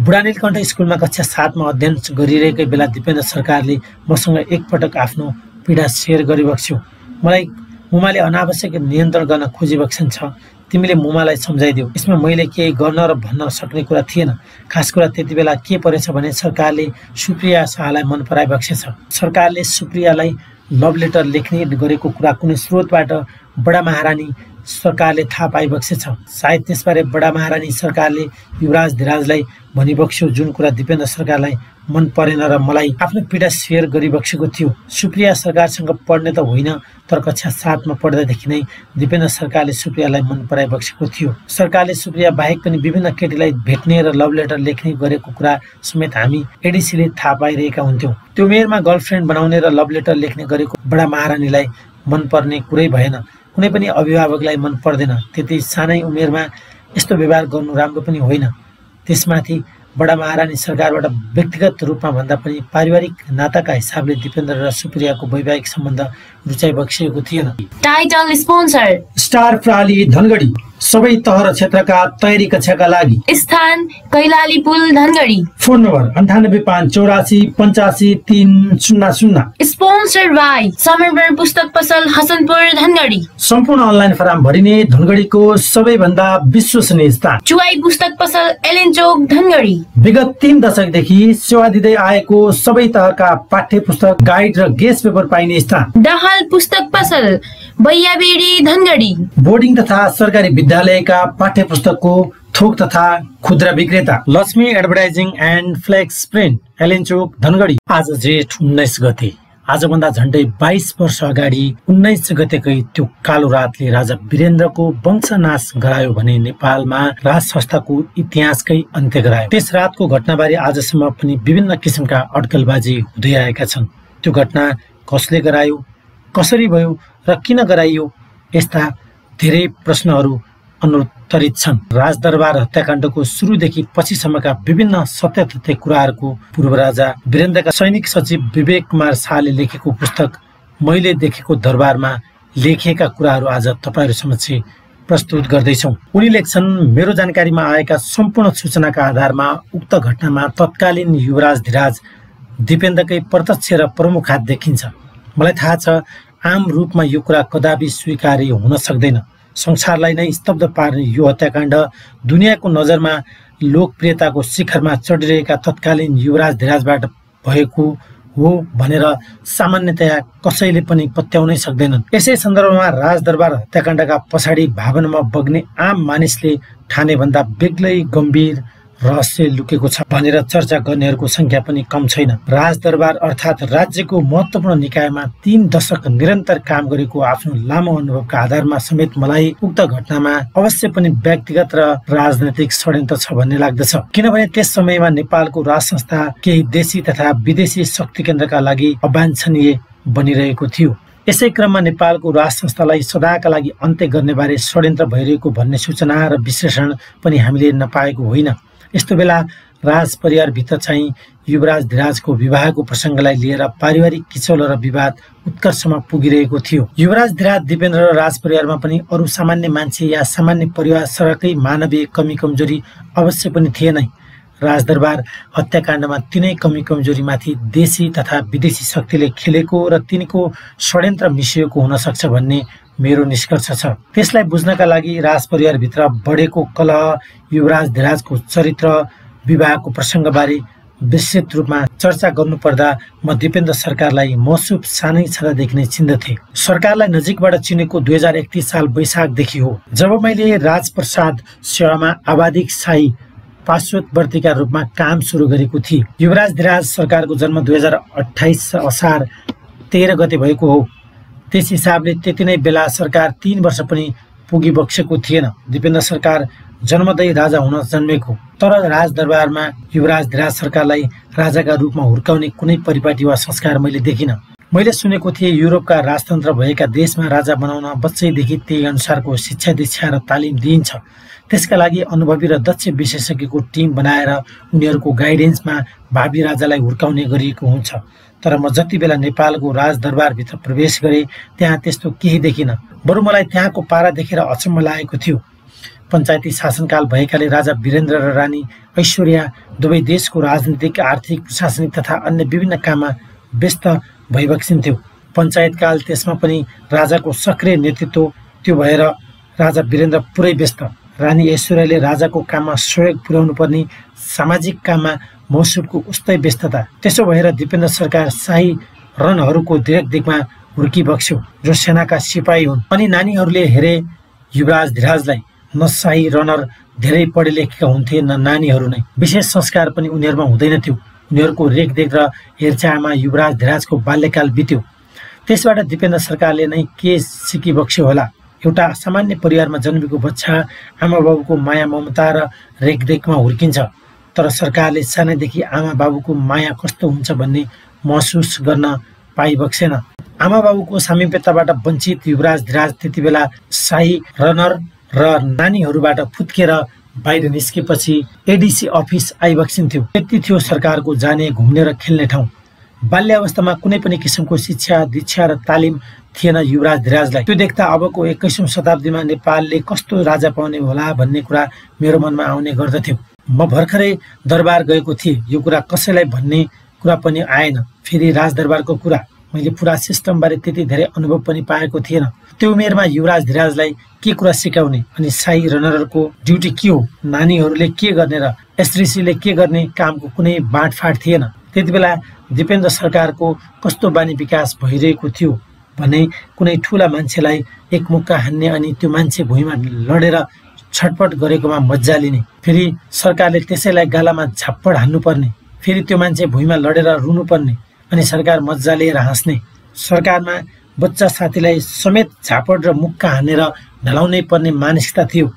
बुढानीलकण्ठ स्कुलमा कक्षा 7 मा अध्ययन गरिरहेकै बेला दिपेन्द्र सरकारले मसँग एकपटक आफ्नो पीडा शेयर गरिबक्स्यो। मलाई मुमाले अनावश्यक नियन्त्रण गर्न खोजिबक्सन छ। तिमीले मुमालाई सम्झाइदेऊ। यसमा मैले केही गर्न र भन्न सक्ने कुरा थिएन। खास कुरा त्यति बेला के परेछ भने सरकारले सुप्रिया शाहलाई मन पराइबक्सेछ। सरकारले सुप्रियालाई लभ लेटर लेख्ने गरेको कुरा कुनै स्रोतबाट बडा महारानी सरकारले थाहा पाइबक्सेछ। सायद त्यसबारे बडा महारानी सरकारले युवराज धिराजलाई भनिबक्स्यो, जुन कुरा दिपेन्द्र सरकारलाई मन परेन र मलाई आफ्नो पीडा शेयर गरिबक्सेको थियो। सुप्रिया सरकारसँग पढ्ने त होइन, तर कक्षा 7 मा पढ्दादेखि नै दिपेन्द्र सरकारले सुप्रियालाई मन पराइबक्सेको थियो। सरकारले सुप्रिया बाहेक पनि विभिन्न केटीलाई भेट्ने र लभ लेटर लेख्ने गरेको कुरा समेत हामी एडिसीले थाहा पाइरहेका हुन्थ्यौँ। त्यो उमेरमा गर्लफ्रेन्ड बनाउने र लभ लेटर लेख्ने गरेको बडा महारानीलाई मन पर्ने कुरै भएन। कुनै पनि अभिभावकलाई मन पर्दैन। त्यति सानै उमेरमा यस्तो व्यवहार गर्नु राम्रो पनि होइन। त्यसमाथि बडा महारानी सरकारबाट व्यक्तिगत रूपमा भन्दा पनि पारिवारिक नाताका हिसाबले दिपेन्द्र र सुप्रियाको वैवाहिक सम्बन्ध रुचाइबक्सिएको थिएन। टाइटल स्पोन्सर स्टार प्रणाली धनगढी, सबै तह र क्षेत्रका तयारी कक्षाका लागि। स्थान कैलाली पुल Dhangadhi. Phone number 9858848300। Sponsor by Samarpan पुस्तक पसल हसनपुर धनगढी। सम्पूर्ण अनलाइन फारम भरिने धनगढीको सबैभन्दा विश्वसनीय स्थान चुवाई पुस्तक पसल एलेन चोक धनगढी। विगत 3 दशकदेखि सेवा दिँदै आएको सबै तहका पाठ्य पुस्तक, गाइड र गेस्ट पेपर पाइने स्थान दाहाल पुस्तक पसल बैयाबेडी धनगढी। बोर्डिङ तथा सरकारी विद्यालयका पाठ्य पुस्तकको थोक तथा खुद्रा विक्रेता Laxmi advertising and flex print, एलेन चोक धनगढी। आज जेठ 19 गते, आजभन्दा झन्डै 22 वर्ष अगाडि 19 गतेकै त्यो कालो रातले राजा वीरेन्द्रको वंशनाश गरायो भने नेपालमा राज संस्थाको इतिहासकै अन्त्य गरायो। त्यस रातको घटनाबारे आजसम्म पनि विभिन्न किसिमका अड्कलबाजी हुँदै आएका छन्। त्यो घटना कसले गरायो, कसरी भयो र किन गराइयो, यस्ता धेरै प्रश्नहरू अनुत्तरित छन्। राजदरबार हत्याकाण्डको सुरुदेखि पछिसम्मका विभिन्न सत्य तथ्य कुराहरूको पूर्व राजा वीरेन्द्रका सैनिक सचिव विवेक कुमार शाहले लेखेको पुस्तक मैले देखेको दरबारमा लेखिएका कुराहरू आज तपाईहरु समक्ष प्रस्तुत गर्दैछौँ। उनी लेख्छन्, मेरो जानकारीमा आएका सम्पूर्ण सूचनाका आधारमा उक्त घटनामा तत्कालीन युवराज धिराज दिपेन्द्रकै प्रत्यक्ष र प्रमुख हात देखिन्छ। मलाई थाहा छ आम रूपमा यो कुरा कदापि स्वीकार्य हुन सक्दैन। संसारलाई नै स्तब्ध पार्ने यो हत्याकाण्ड दुनियाँको नजरमा लोकप्रियताको शिखरमा चढिरहेका तत्कालीन युवराज धिराजबाट भएको हो भनेर सामान्यतया कसैले पनि पत्याउनै सक्दैनन्। यसै सन्दर्भमा राजदरबार हत्याकाण्डका पछाडि भावनामा बग्ने आम मानिसले ठाने भन्दा बेग्लै गम्भीर रहस्य लुकेको छ भनेर चर्चा गर्नेहरूको संख्या पनि कम छैन। राजदरबार अर्थात् राज्यको महत्त्वपूर्ण निकायमा 3 दशक निरन्तर काम गरेको आफ्नो लामो अनुभवका आधारमा समेत मलाई उक्त घटनामा अवश्य पनि व्यक्तिगत र राजनैतिक षड्यन्त्र छ भन्ने लाग्दछ। किनभने त्यस समयमा नेपालको राज संस्था केही देशी तथा विदेशी शक्ति केन्द्रका लागि अवाञ्छनीय बनिरहेको थियो। यसै क्रममा नेपालको राज संस्थालाई सदाका लागि अन्त्य गर्ने बारे षड्यन्त्र भइरहेको भन्ने सूचना र विश्लेषण पनि हामीले नपाएको होइन। यस्तो बेला राज परिवारभित्र चाहिँ युवराज धिराजको विवाहको प्रसङ्गलाई लिएर पारिवारिक किचौलो र विवाद उत्कर्षमा पुगिरहेको थियो। युवराज धिराज दिपेन्द्र र राज परिवारमा पनि अरू सामान्य मान्छे या सामान्य परिवार सरकै मानवीय कमी कमजोरी अवश्य पनि थिएनै। राजदरबार हत्याकाण्डमा तिनै कमी कमजोरीमाथि देशी तथा विदेशी शक्तिले खेलेको र तिनको षड्यन्त्र मिसिएको हुन सक्छ भन्ने मेरो निष्कर्ष छ। त्यसलाई बुझ्नका लागि राज परिवारभित्र बढेको कलह, युवराज धिराजको चरित्र, विवाहको प्रसङ्गबारे विस्तृत रूपमा चर्चा गर्नुपर्दा म दिपेन्द्र सरकारलाई मसुप सानै छँदादेखि नै चिन्दथे। सरकारलाई नजिकबाट चिनेको 2031 साल वैशाखदेखि हो, जब मैले राजप्रसाद सेवामा आवाधिक शाही पार्श्ववर्तीका रूपमा काम सुरु गरेको थिएँ। युवराज धिराज सरकारको जन्म 2028 असार 13 गते भएको हो। त्यस हिसाबले त्यति नै बेला सरकार 3 वर्ष पनि पुगिबक्सेको थिएन। दिपेन्द्र सरकार जन्मदै राजा हुन जन्मेको, तर राजदरबारमा युवराज धिराज सरकारलाई राजाका रूपमा हुर्काउने कुनै परिपाटी वा संस्कार मैले देखिनँ। मैले सुनेको थिएँ युरोपका राजतन्त्र भएका देशमा राजा बनाउन बच्चैदेखि त्यही अनुसारको शिक्षा दीक्षा र तालिम दिइन्छ। त्यसका लागि अनुभवी र दक्ष विशेषज्ञको टिम बनाएर उनीहरूको गाइडेन्समा भावी राजालाई हुर्काउने गरिएको हुन्छ। तर म जति बेला नेपालको राजदरबारभित्र प्रवेश गरेँ त्यहाँ त्यस्तो केही देखिनँ। बरु मलाई त्यहाँको पारा देखेर अचम्म लागेको थियो। पञ्चायती शासनकाल भएकाले राजा वीरेन्द्र र रानी ऐश्वर्या दुवै देशको राजनीतिक, आर्थिक, प्रशासनिक तथा अन्य विभिन्न काममा व्यस्त भइबक्सिन्थ्यो। पञ्चायतकाल त्यसमा पनि राजाको सक्रिय नेतृत्व त्यो भएर राजा वीरेन्द्र पुरै व्यस्त। रानी ऐश्वर्याले राजाको काममा सहयोग पुर्याउनु पर्ने, सामाजिक काममा मौसुदको उस्तै व्यस्तता। त्यसो भएर दिपेन्द्र सरकार शाही रनहरूको देखरेखमा हुर्किबक्स्यो, जो सेनाका सिपाही हुन्। अनि नानीहरूले हेरे युवराज धीराजलाई। न शाही रनर धेरै पढे लेखेका हुन्थे, न नानीहरू नै। विशेष संस्कार पनि उनीहरूमा हुँदैनथ्यो। उनीहरूको रेखदेख र हेरचाहमा युवराज धीराजको बाल्यकाल बित्यो। त्यसबाट दिपेन्द्र सरकारले नै के सिकिबक्स्यो होला? एउटा सामान्य परिवारमा जन्मेको बच्चा आमा बाबुको माया ममता र रेखदेखमा हुर्किन्छ, तर सरकारले सानैदेखि आमा बाबुको माया कस्तो हुन्छ भन्ने महसुस गर्न पाइबक्सेन। आमा बाबुको सामिप्यताबाट वञ्चित युवराज धीराज त्यति बेला शाही रनर र नानीहरूबाट फुत्केर बाहिर निस्केपछि एडिसी अफिस आइबक्सिन्थ्यो। त्यति थियो सरकारको जाने, घुम्ने र खेल्ने ठाउँ। बाल्यावस्थामा कुनै पनि किसिमको शिक्षा, दीक्षा र तालिम थिएन युवराज धीराजलाई। त्यो देख्दा अबको 21औं शताब्दीमा नेपालले कस्तो राजा पाउने होला भन्ने कुरा मेरो मनमा आउने गर्दथ्यो। म भर्खरै दरबार गएको थिएँ, यो कुरा कसैलाई भन्ने कुरा पनि आएन। फेरि राजदरबारको कुरा, मैले पुरा सिस्टमबारे त्यति धेरै अनुभव पनि पाएको थिएन। त्यो उमेरमा युवराज धीराजलाई के कुरा सिकाउने अनि शाही रनरहरूको ड्युटी के हो, नानीहरूले के गर्ने र एसऋषिले के गर्ने कामको कुनै बाँडफाँड थिएन। त्यति बेला दिपेन्द्र सरकारको कस्तो बानी विकास भइरहेको थियो भने कुनै ठुला मान्छेलाई एक मुक्का हान्ने अनि त्यो मान्छे भुइँमा लडेर छटपट गरेकोमा मज्जा लिने, फेरि सरकारले त्यसैलाई गालामा झाप्पड हान्नुपर्ने, फेरि त्यो मान्छे भुइँमा लडेर रुनुपर्ने अनि सरकार मज्जा लिएर हाँस्ने। सरकारमा बच्चा साथीलाई समेत झापड र मुक्का हानेर ढलाउनै पर्ने मानसिकता थियो।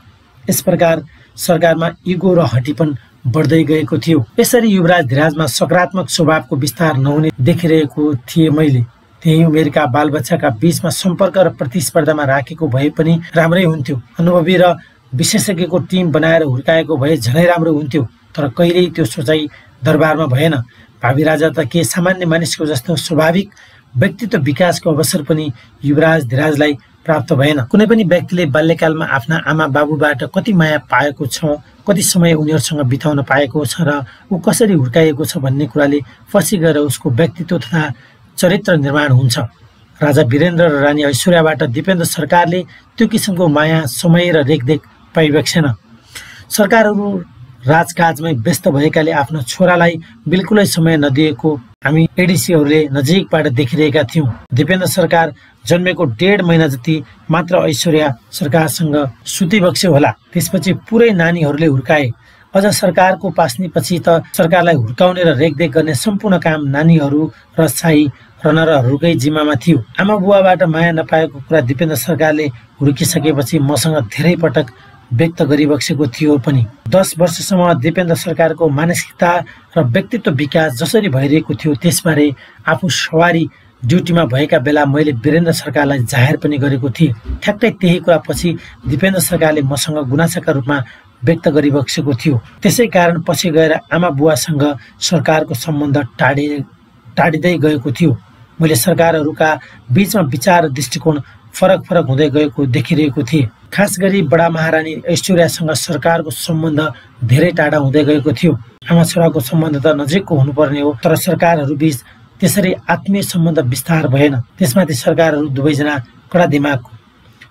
यस प्रकार सरकारमा इगो र हटिपन बढ्दै गएको थियो। यसरी युवराज धीराजमा सकारात्मक स्वभावको विस्तार नहुने देखिरहेको थिएँ मैले। त्यही उमेरका बालबच्चाका बीचमा सम्पर्क र प्रतिस्पर्धामा राखेको भए पनि राम्रै हुन्थ्यो। अनुभवी र विशेषज्ञको टिम बनाएर हुर्काएको भए झनै राम्रो हुन्थ्यो। तर कहिल्यै त्यो सोचाइ दरबारमा भएन। भावी राजा त के सामान्य मानिसको जस्तो स्वाभाविक व्यक्तित्व विकासको अवसर पनि युवराज धीराजलाई प्राप्त भएन। कुनै पनि व्यक्तिले बाल्यकालमा आफ्ना आमा बाबुबाट कति माया पाएको छ, कति समय उनीहरूसँग बिताउन पाएको छ र ऊ कसरी हुर्काएको छ भन्ने कुराले पछि गएर उसको व्यक्तित्व तथा चरित्र निर्माण हुन्छ। राजा वीरेन्द्र र रानी ऐश्वर्याबाट दिपेन्द्र सरकारले त्यो किसिमको माया, समय र रेखदेख पाइबक्सेन। सरकारहरू राजकाजमै व्यस्त भएकाले आफ्नो छोरालाई बिल्कुलै समय नदिएको हामी एडिसीहरूले नजिकबाट देखिरहेका थियौँ। दिपेन्द्र सरकार जन्मेको 1.5 महिना जति मात्र ऐश्वर्या सरकारसँग सुतिबक्स्यो होला। त्यसपछि पुरै नानीहरूले हुर्काए। अझ सरकारको पास्नेपछि त सरकारलाई हुर्काउने र रेखदेख गर्ने सम्पूर्ण काम नानीहरू र शाही रनरहरूकै जिम्मामा थियो। आमा बुवाबाट माया नपाएको कुरा दिपेन्द्र सरकारले हुर्किसकेपछि मसँग धेरै पटक व्यक्त गरिबक्सेको थियो पनि। 10 वर्षसम्म दिपेन्द्र सरकारको मानसिकता र व्यक्तित्व विकास जसरी भइरहेको थियो त्यसबारे आफू सवारी ड्युटीमा भएका बेला मैले वीरेन्द्र सरकारलाई जाहेर पनि गरेको थिएँ। ठ्याक्कै त्यही कुरा पछि दिपेन्द्र सरकारले मसँग गुनासाका रूपमा व्यक्त गरिबक्सेको थियो। त्यसै कारण पछि गएर आमा बुवासँग सरकारको सम्बन्ध टाढिँदै गएको थियो। मैले सरकारहरूका बीचमा विचार र दृष्टिकोण फरक हुँदै गएको देखिरहेको थिएँ। खास गरी बडा महारानी ऐश्वर्यासँग सरकारको सम्बन्ध धेरै टाढा हुँदै गएको थियो। आमा छोराको सम्बन्ध त नजिकको हुनुपर्ने हो, तर सरकारहरू बीच त्यसरी आत्मीय सम्बन्ध विस्तार भएन। त्यसमाथि सरकारहरू दुवैजना कडा दिमागको,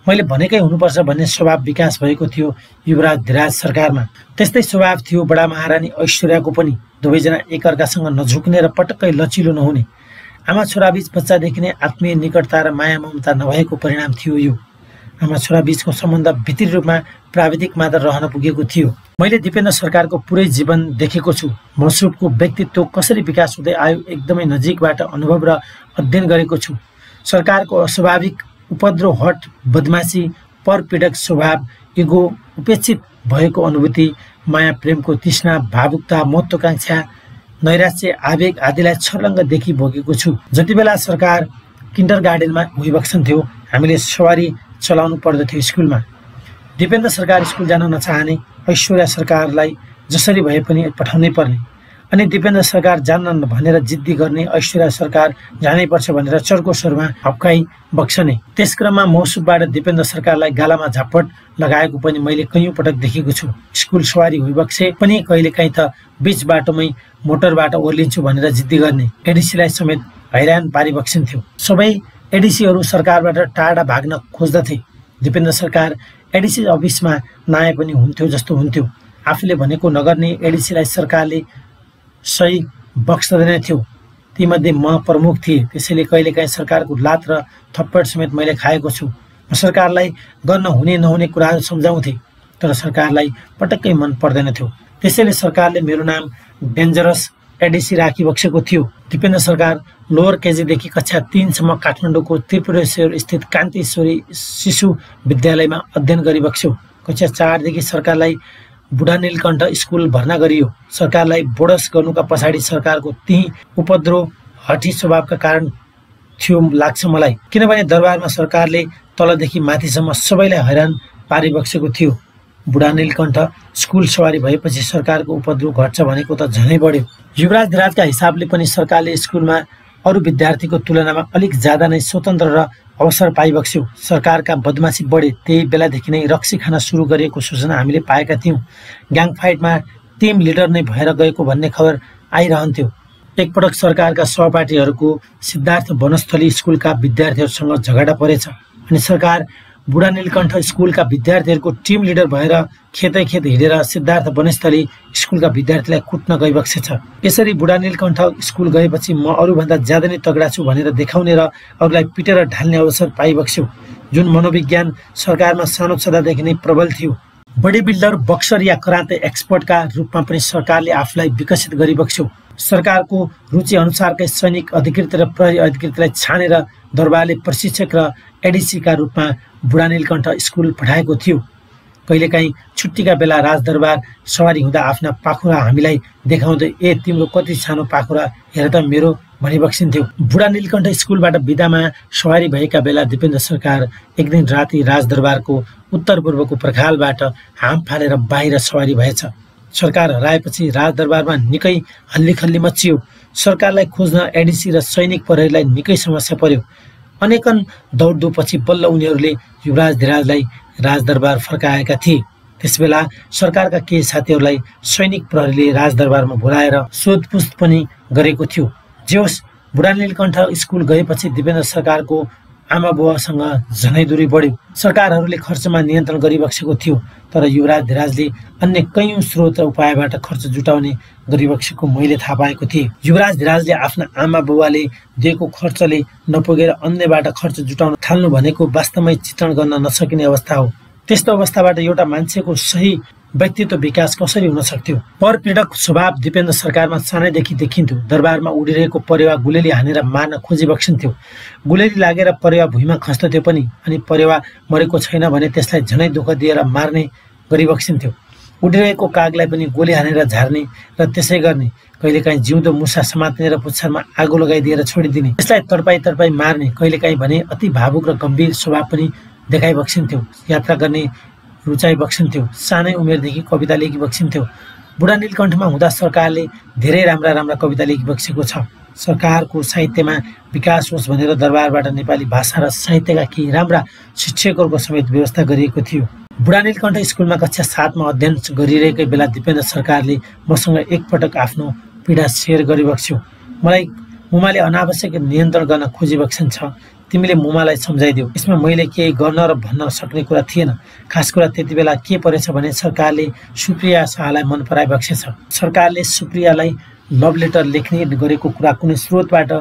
मैले भनेकै हुनुपर्छ भन्ने स्वभाव विकास भएको थियो युवराज धीराज सरकारमा। त्यस्तै स्वभाव थियो बडा महारानी ऐश्वर्याको पनि। दुवैजना एकअर्कासँग नझुक्ने र पटक्कै लचिलो नहुने। आमा छोराबीच बच्चादेखि नै आत्मीय निकटता र माया ममता नभएको परिणाम थियो यो। आमा छोरा बीचको सम्बन्ध भित्री रूपमा प्राविधिक मात्र रहन पुगेको थियो। मैले दिपेन्द्र सरकारको पुरै जीवन देखेको छु। मसुदको व्यक्तित्व कसरी विकास हुँदै आयो एकदमै नजिकबाट अनुभव र अध्ययन गरेको छु। सरकारको अस्वाभाविक उपद्रव, हट, बदमासी, परपीडक स्वभाव, इगो, उपेक्षित भएको अनुभूति, माया प्रेमको तृष्णा, भावुकता, महत्त्वाकांक्षा, नैराश्य, आवेग आदिलाई छर्लङ्ग देखि भोगेको छु। जति बेला सरकार किन्डरगार्डनमा गइबक्सन्थ्यो हामीले सवारी चलाउनु पर्दथ्यो स्कुलमा। दिपेन्द्र सरकार स्कुल जान नचाहने, ऐश्वर्या सरकारलाई जसरी भए पनि पठाउनै पर्ने। अनि दिपेन्द्र सरकार जान्न भनेर जिद्दी गर्ने ऐश्वर्या सरकार जानै पर्छ भनेर चर्को स्वरमा हप्काई बक्सने। त्यस क्रममा मौसुमबाट दिपेन्द्र सरकारलाई गालामा झापट लगाएको पनि मैले कैयौं पटक देखेको छु। स्कुल सवारी भइबक्से पनि कहिलेकाहीँ त बीच बाटोमै मोटरबाट ओर्लिन्छु भनेर जिद्दी गर्ने एडिसीलाई समेत हैरान पारिबक्सिन्थ्यो। सबै एडिसीहरू सरकारबाट टाढा भाग्न खोज्दथे। दिपेन्द्र सरकार एडिसी अफिसमा नआए पनि हुन्थ्यो जस्तो हुन्थ्यो। आफूले भनेको नगर्ने एडिसीलाई सरकारले सही बक्स्दैन थियो। तीमध्ये म प्रमुख थिएँ। त्यसैले कहिलेकाहीँ सरकारको लात र थप्पड समेत मैले खाएको छु। म सरकारलाई गर्न हुने नहुने कुराहरू सम्झाउँथे, तर सरकारलाई पटक्कै मन पर्दैन थियो। त्यसैले सरकारले मेरो नाम डेन्जरस एडिसी राखिबक्सेको थियो। दिपेन्द्र सरकार लोअर केजीदेखि कक्षा 3 सम्म काठमाडौँको त्रिपुरेश्वर स्थित कान्तिश्वरी शिशु विद्यालयमा अध्ययन गरिबक्स्यो। कक्षा 4 देखि सरकारलाई बुढा नीलकण्ठ स्कुल भर्ना गरियो। सरकारलाई बोडस गर्नुका पछाडि सरकारको त्यही उपद्रो हठी स्वभावका कारण थियो लाग्छ मलाई। किनभने दरबारमा सरकारले तलदेखि माथिसम्म सबैलाई हैरान पारिबक्सेको थियो। बुढा नीलकण्ठ स्कुल सवारी भएपछि सरकारको उपद्रो घट्छ भनेको त झनै बढ्यो। युवराज धिराजका हिसाबले पनि सरकारले स्कुलमा अरू विद्यार्थीको तुलनामा अलिक ज्यादा नै स्वतन्त्र र अवसर पाइबक्स्यो। सरकारका बदमासी बढे। त्यही बेलादेखि नै रक्सी खान सुरु गरेको सूचना हामीले पाएका थियौँ। ग्याङ फाइटमा टिम लिडर नै भएर गएको भन्ने खबर आइरहन्थ्यो। एकपटक सरकारका सहपाठीहरूको सिद्धार्थ वनस्थली स्कुलका विद्यार्थीहरूसँग झगडा परेछ अनि सरकार बुढा नीलकण्ठ स्कुलका विद्यार्थीहरूको टिम लिडर भएर खेतै खेत हिँडेर सिद्धार्थ वनस्थली स्कुलका विद्यार्थीलाई कुट्न गइबक्सेछ। यसरी बुढा नीलकण्ठ स्कुल गएपछि म अरूभन्दा ज्यादा नै तगडा छु भनेर देखाउने र अरूलाई पिटेर ढाल्ने अवसर पाइबक्स्यो, जुन मनोविज्ञान सरकारमा सानो छँदादेखि नै प्रबल थियो। बडी बिल्डर, बक्सर या कराते एक्सपर्टका रूपमा पनि सरकारले आफूलाई विकसित गरिबक्स्यो। सरकारको रुचि अनुसारकै सैनिक अधिकृत र प्रहरी अधिकृतलाई छानेर दरबारले प्रशिक्षक र एडिसीका रूपमा बुढा नीलकण्ठ स्कुल पठाएको थियो। कहिलेकाहीँ छुट्टीका बेला राजदरबार सवारी हुँदा आफ्ना पाखुरा हामीलाई देखाउँदै ए तिम्रो कति सानो पाखुरा हेर त मेरो भनिबक्सिन्थ्यो। बुढा नीलकण्ठ स्कुलबाट बिदामा सवारी भएका बेला दिपेन्द्र सरकार एक दिन राति राजदरबारको उत्तर पूर्वको पर्खालबाट हाम फालेर बाहिर सवारी भएछ। सरकार हराएपछि राजदरबारमा निकै हल्लीखल्ली मचियो। सरकारलाई खोज्न एडिसी र सैनिक प्रहरीलाई निकै समस्या पर्यो। अनेकन दौडधुपपछि बल्ल उनीहरूले युवराज धिराजलाई राजदरबार फर्काएका थिए। त्यसबेला सरकारका केही साथीहरूलाई सैनिक प्रहरीले राजदरबारमा बोलाएर सोधपुछ पनि गरेको थियो। जे होस्, बुढा नीलकण्ठ स्कुल गएपछि दिपेन्द्र सरकारको आमा बुवासँग झनै दूरी बढ्यो। सरकारहरूले खर्चमा नियन्त्रण गरिबक्सेको थियो, तर युवराज धिराजले अन्य कैयौं स्रोत र उपायबाट खर्च जुटाउने गरिबक्सेको मैले थाहा पाएको थिएँ। युवराज धिराजले आफ्ना आमा बुवाले दिएको खर्चले नपुगेर अन्यबाट खर्च जुटाउन थाल्नु भनेको वास्तवमै चित्रण गर्न नसकिने अवस्था हो। त्यस्तो अवस्थाबाट एउटा मान्छेको सही व्यक्तित्व विकास कसरी हुन सक्थ्यो? परपीडक स्वभाव दिपेन्द्र सरकारमा सानैदेखि देखिन्थ्यो। दरबारमा उडिरहेको परेवा गुलेली हानेर मार्न खोजिबक्सिन्थ्यो। गुलेली लागेर परेवा भुइँमा खस्दथ्यो पनि, अनि परेवा मरेको छैन भने त्यसलाई झनै दुःख दिएर मार्ने गरिबक्सिन्थ्यो। उडिरहेको कागलाई पनि गोली हानेर झार्ने र त्यसै गर्ने। कहिलेकाहीँ जिउँदो मुसा समात्ने र पुच्छरमा आगो लगाइदिएर छोडिदिने, त्यसलाई तडपाई मार्ने। कहिलेकाहीँ भने अति भावुक र गम्भीर स्वभाव पनि देखाइबक्सिन्थ्यो। यात्रा गर्ने रुचाइ बक्सिन्थ्यो। सानै उमेरदेखि कविता लेखिबक्सिन्थ्यो। बुढा नीलकण्ठमा हुँदा सरकारले धेरै राम्रा कविता लेखिबक्सेको छ। सरकारको साहित्यमा विकास होस् भनेर दरबारबाट नेपाली भाषा र साहित्यका केही राम्रा शिक्षकहरूको समेत व्यवस्था गरिएको थियो। बुढा नीलकण्ठ स्कुलमा कक्षा 7 मा अध्ययन गरिरहेकै बेला दिपेन्द्र सरकारले मसँग एकपटक आफ्नो पीडा सेयर गरिबक्स्यो। मलाई मुमाले अनावश्यक नियन्त्रण गर्न खोजिबक्सिन्छ। तिमीले मुमालाई सम्झाइदेऊ। यसमा मैले केही गर्न र भन्न सक्ने कुरा थिएन। खास कुरा त्यति बेला के परेछ भने सरकारले सुप्रिया शाहलाई मन पराइबक्सेछ। सरकारले सुप्रियालाई लभ लेटर लेख्ने गरेको कुरा कुनै स्रोतबाट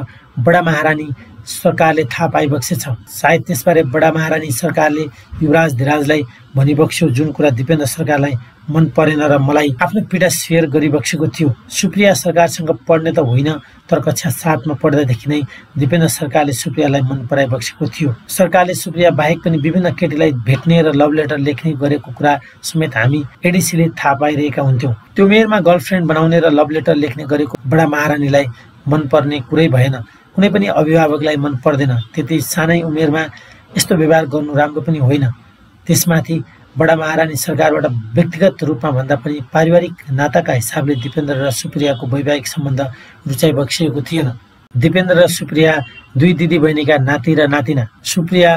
बडा महारानी सरकारले थाहा पाइबक्सेछ। सायद त्यसबारे बडा महारानी सरकारले युवराज धिराजलाई भनिबक्स्यो, जुन कुरा दिपेन्द्र सरकारलाई मन परेन र मलाई आफ्नो पीडा सेयर गरिबक्सेको थियो। सुप्रिया सरकारसँग पढ्ने त होइन, तर कक्षा 7 मा पढ्दादेखि नै दिपेन्द्र सरकारले सुप्रियालाई मन पराइबक्सेको थियो। सरकारले सुप्रिया बाहेक पनि विभिन्न केटीलाई भेट्ने र लभ लेटर लेख्ने गरेको कुरा समेत हामी एडिसीले थाहा पाइरहेका हुन्थ्यौँ। त्यो उमेरमा गर्लफ्रेन्ड बनाउने र लभ लेटर लेख्ने गरेको बडा महारानीलाई मन पर्ने कुरै भएन। कुनै पनि अभिभावकलाई मन पर्दैन। त्यति सानै उमेरमा यस्तो व्यवहार गर्नु राम्रो पनि होइन। त्यसमाथि बडा महारानी सरकारबाट व्यक्तिगत रूपमा भन्दा पनि पारिवारिक नाताका हिसाबले दिपेन्द्र र सुप्रियाको वैवाहिक सम्बन्ध रुचाइ बक्सिएको थिएन। दिपेन्द्र र सुप्रिया दुई दिदी बहिनीका नाति र नातिना। सुप्रिया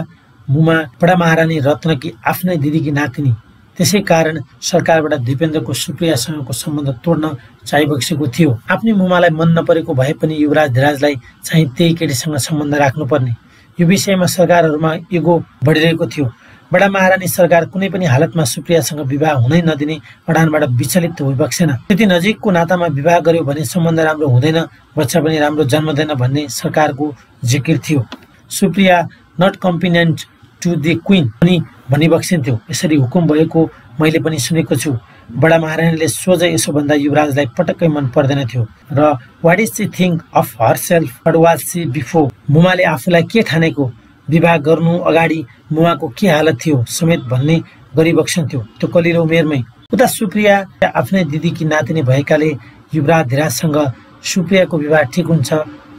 मुमा बडा महारानी रत्नकी आफ्नै दिदीकी नातिनी। त्यसै कारण सरकारबाट दिपेन्द्रको सुप्रियासँगको सम्बन्ध तोड्न चाहिबक्सेको थियो। आफ्नै मुमालाई मन नपरेको भए पनि युवराज धिराजलाई चाहिँ त्यही केटीसँग सम्बन्ध राख्नुपर्ने, यो विषयमा सरकारहरूमा इगो बढिरहेको थियो। बडा महारानी सरकार कुनै पनि हालतमा सुप्रियासँग विवाह हुनै नदिने अडानबाट विचलित भइबक्सेन। त्यति नजिकको नातामा विवाह गर्यो भने सम्बन्ध राम्रो हुँदैन, बच्चा पनि राम्रो जन्मदैन भन्ने सरकारको जिकिर थियो। Supriya not compliment to the queen पनि भनिबक्सिन्थ्यो। यसरी हुकुम भएको मैले पनि सुनेको छु। बडा महारानीले सोझै यसो भन्दा युवराजलाई पटक्कै मन पर्दैन थियो र what is she think of herself, what was she before, मुमाले आफूलाई के ठानेको, विवाह गर्नु अगाडि मुमाको के हालत थियो समेत भन्ने गरिबक्सन्थ्यो त्यो कलिलो उमेरमै। उता सुप्रिया आफ्नै दिदीकी नातिनी भएकाले युवराज धिराजसँग सुप्रियाको विवाह ठिक हुन्छ,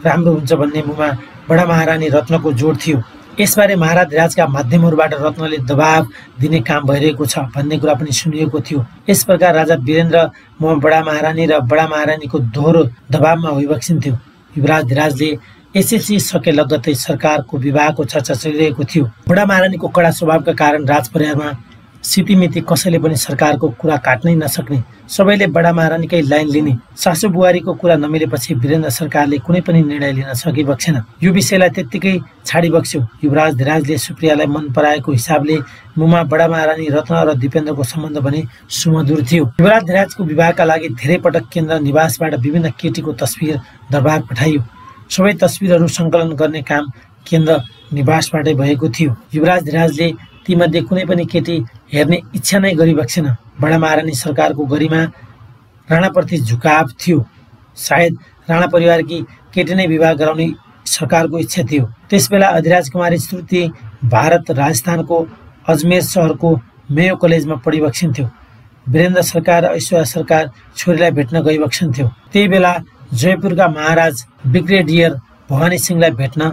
राम्रो हुन्छ भन्ने मुमा बडा महारानी रत्नको जोड थियो। यसबारे महाराज धिराजका माध्यमहरूबाट रत्नले दबाब दिने काम भइरहेको छ भन्ने कुरा पनि सुनिएको थियो। यस प्रकार राजा वीरेन्द्र बडा महारानी र बडा महारानीको दोहोरो दबाबमा भइबक्सिन्थ्यो। युवराज धिराजले एसएलसी सके लगत्तै सरकारको विवाहको चर्चा चलिरहेको थियो। बडा महारानीको कडा स्वभावका कारण राजपरिवारमा सितिमिति कसैले पनि सरकारको कुरा काट्नै नसक्ने, सबैले बडा महारानीकै लाइन लिने। सासु बुहारीको कुरा नमिलेपछि वीरेन्द्र सरकारले कुनै पनि निर्णय लिन सकिबक्सेन। यो विषयलाई त्यत्तिकै छाडिबक्स्यो। युवराज धिराजले सुप्रियालाई मन पराएको हिसाबले मुमा बडा महारानी रत्न र दिपेन्द्रको सम्बन्ध भने सुमधुर थियो। युवराज धिराजको विवाहका लागि धेरै पटक केन्द्र निवासबाट विभिन्न केटीको तस्बिर दरबार पठाइयो। सबै तस्बिरहरू सङ्कलन गर्ने काम केन्द्र निवासबाटै भएको थियो। युवराज धिराजले तीमध्ये कुनै पनि केटी हेर्ने इच्छा नै गरिबक्सेन। बडा महारानी सरकारको गरिमा राणाप्रति झुकाव थियो। सायद राणा परिवारकी केटी नै विवाह गराउने सरकारको इच्छा थियो। त्यसबेला अधिराज कुमारी श्रुति भारत राजस्थानको अजमेर सहरको मेयो कलेजमा पढिबक्सिन्थ्यो। वीरेन्द्र सरकार र ऐश्वर्या सरकार छोरीलाई भेट्न गइबक्सिन्थ्यो। त्यही बेला जयपुरका महाराज ब्रिगेडियर भवानी सिंहलाई भेट्न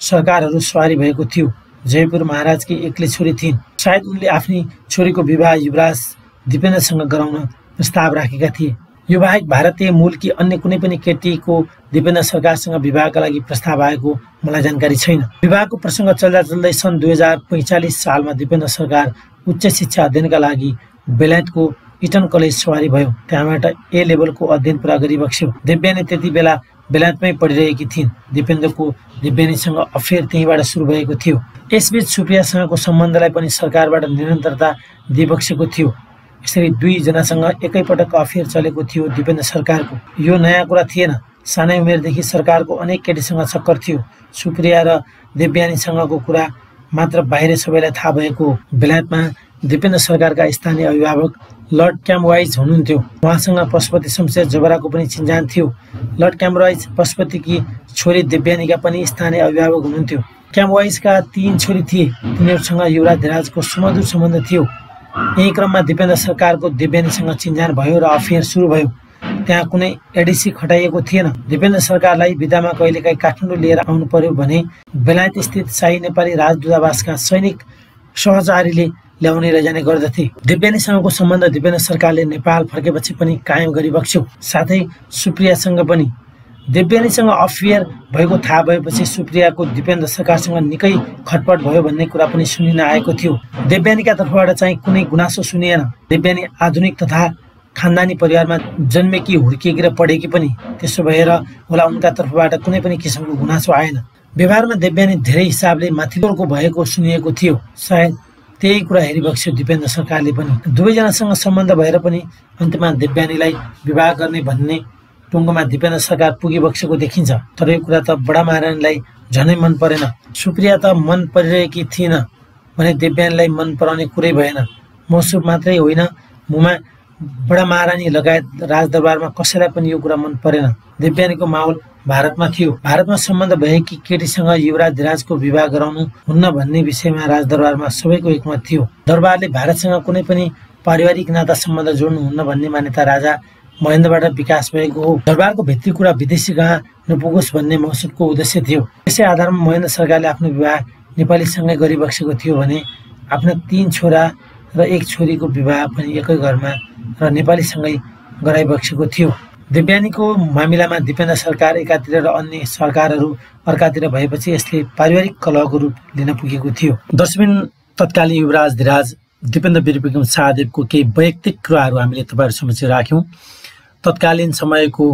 सरकारहरू सवारी भएको थियो। जयपुर महाराजकी एक्लै छोरी थिइन्। सायद उनले आफ्नी छोरीको विवाह युवराज दिपेन्द्रसँग गराउन प्रस्ताव राखेका थिए। यो बाहेक भारतीय मूलकी अन्य कुनै पनि केटीको दिपेन्द्र सरकारसँग विवाहका लागि प्रस्ताव आएको मलाई जानकारी छैन। विवाहको प्रसङ्ग चल्दा चल्दै सन् 2045 सालमा दिपेन्द्र सरकार उच्च शिक्षा अध्ययनका लागि बेलायतको इटन कलेज सवारी भयो। त्यहाँबाट ए लेभलको अध्ययन पुरा गरिबक्स्यो। देव्यानी त्यति बेला बेलायतमै पढिरहेकी थिइन्। दिपेन्द्रको देव्यानीसँग अफेयर त्यहीँबाट सुरु भएको थियो। यसबीच सुप्रियासँगको सम्बन्धलाई पनि सरकारबाट निरन्तरता दिइबक्सेको थियो। यसरी दुईजनासँग एकैपटक अफेयर चलेको थियो दिपेन्द्र सरकारको। यो नयाँ कुरा थिएन। सानै उमेरदेखि सरकारको अनेक केटीसँग चक्कर थियो। सुप्रिया र देव्यानीसँगको कुरा मात्र बाहिर सबैलाई थाहा भएको हो। बेलायतमा दिपेन्द्र सरकारका स्थानीय अभिभावक लर्ड क्याम्बवाइज हुनुहुन्थ्यो। उहाँसँग पशुपति शमशेर जबराको पनि चिन्जान थियो। लर्ड क्याम्बवाइज पशुपतिकी छोरी देव्यानीका पनि स्थानीय अभिभावक हुनुहुन्थ्यो। क्याम्बवाइजका 3 छोरी थिए। तिनीहरूसँग युवराज धिराजको सुमधुर सम्बन्ध थियो। यही क्रममा दिपेन्द्र सरकारको देव्यानीसँग चिन्जान भयो र अफेयर सुरु भयो। त्यहाँ कुनै एडिसी खटाइएको थिएन। दिपेन्द्र सरकारलाई विदामा कहिलेकाहीँ काठमाडौँ लिएर आउनु पर्यो भने बेलायत स्थित शाही नेपाली राजदूतावासका सैनिक सहचारीले ल्याउने लैजाने गर्दथे। देव्यानीसँगको सम्बन्ध दिपेन्द्र सरकारले नेपाल फर्केपछि पनि कायम गरिबक्स्यो। साथै सुप्रियासँग पनि। देव्यानीसँग अफेयर भएको थाहा भएपछि सुप्रियाको दिपेन्द्र सरकारसँग निकै खटपट भयो भन्ने कुरा पनि सुनिन आएको थियो। देव्यानीका तर्फबाट चाहिँ कुनै गुनासो सुनिएन। देव्यानी आधुनिक तथा खानदानी परिवारमा जन्मेकी, हुर्किएकी र पढेकी पनि। त्यसो भएर होला उनका तर्फबाट कुनै पनि किसिमको गुनासो आएन। व्यवहारमा देव्यानी धेरै हिसाबले माथिल्लोको भएको सुनिएको थियो। सायद त्यही कुरा हेरिबक्स्यो दिपेन्द्र सरकारले पनि। दुवैजनासँग सम्बन्ध भएर पनि अन्त्यमा देव्यानीलाई विवाह गर्ने भन्ने टुङ्गोमा दिपेन्द्र सरकार पुगिबक्सेको देखिन्छ। तर यो कुरा त बडा महारानीलाई झनै मन परेन। सुप्रिया त मन परिरहेकी थिएन भने देव्यानीलाई मन पराउने कुरै भएन। मौसुफ मात्रै होइन, मुमा बडा महारानी लगायत राजदरबारमा कसैलाई पनि यो कुरा मन परेन। देव्यानीको माहौल भारतमा थियो। भारतमा सम्बन्ध भएकी केटीसँग युवराज धिराजको विवाह गराउनु हुन्न भन्ने विषयमा राजदरबारमा सबैको एकमत थियो। दरबारले भारतसँग कुनै पनि पारिवारिक नाता सम्बन्ध जोड्नु हुन्न भन्ने मान्यता राजा महेन्द्रबाट विकास भएको हो। दरबारको भित्री कुरा विदेशी कहाँ नपुगोस् भन्ने मौसुफको उद्देश्य थियो। त्यसै आधारमा महेन्द्र सरकारले आफ्नो विवाह नेपालीसँगै गरिबक्सेको थियो भने आफ्ना 3 छोरा र एक छोरीको विवाह पनि एकै घरमा र नेपालीसँगै गराइबक्सेको थियो। देवयानीको मामिलामा दिपेन्द्र सरकार एकातिर र अन्य सरकारहरू अर्कातिर भएपछि यसले पारिवारिक कलहको रूप लिन पुगेको थियो। दर्शकबिन तत्कालीन युवराज धिराज दिपेन्द्र वीरविक्रम शाहदेवको केही वैयक्तिक कुराहरू हामीले तपाईँहरू समक्ष राख्यौँ। तत्कालीन समयको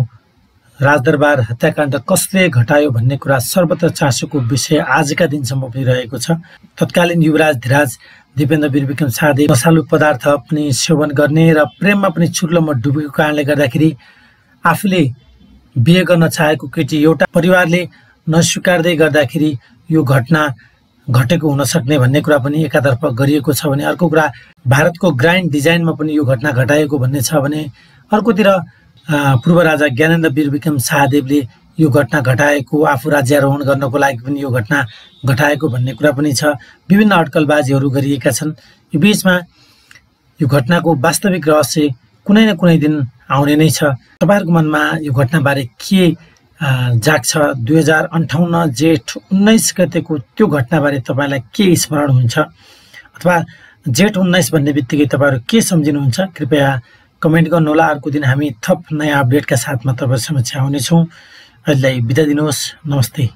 राजदरबार हत्याकाण्ड कसले घटायो भन्ने कुरा सर्वत्र चासोको विषय आजका दिनसम्म पनि रहेको छ। तत्कालीन युवराज धिराज दिपेन्द्र वीरविक्रम शाहदेव नशालु पदार्थ पनि सेवन गर्ने र प्रेममा पनि चुर्लमा डुबेको कारणले गर्दाखेरि आफूले बिहे गर्न चाहेको केटी एउटा परिवारले नस्वीकार्दै गर्दाखेरि यो घटना घटेको हुन सक्ने भन्ने कुरा पनि एकातर्फ गरिएको छ भने अर्को कुरा भारतको ग्रान्ड डिजाइनमा पनि यो घटना घटाएको भन्ने छ भने अर्कोतिर पूर्व राजा ज्ञानेन्द्र वीरविक्रम शाहदेवले यो घटना घटाएको आफू राज्यारोहण गर्नको लागि पनि यो घटना घटाएको भन्ने कुरा पनि छ। विभिन्न अड्कलबाजीहरू गरिएका छन्। यो बीचमा यो घटनाको वास्तविक रहस्य कुनै न कुनै दिन आउने नै छ। तपाईँहरूको मनमा यो घटनाबारे के जाग्छ? 2058 जेठ 19 गतेको त्यो घटनाबारे तपाईँलाई के स्मरण हुन्छ अथवा जेठ 19 भन्ने बित्तिकै तपाईँहरू के सम्झिनुहुन्छ? कृपया कमेन्ट गर्नुहोला। अर्को दिन हामी थप नयाँ अपडेटका साथमा तपाईँहरूसम्म आउनेछौँ। अहिलेलाई बिदा दिनुहोस्। नमस्ते।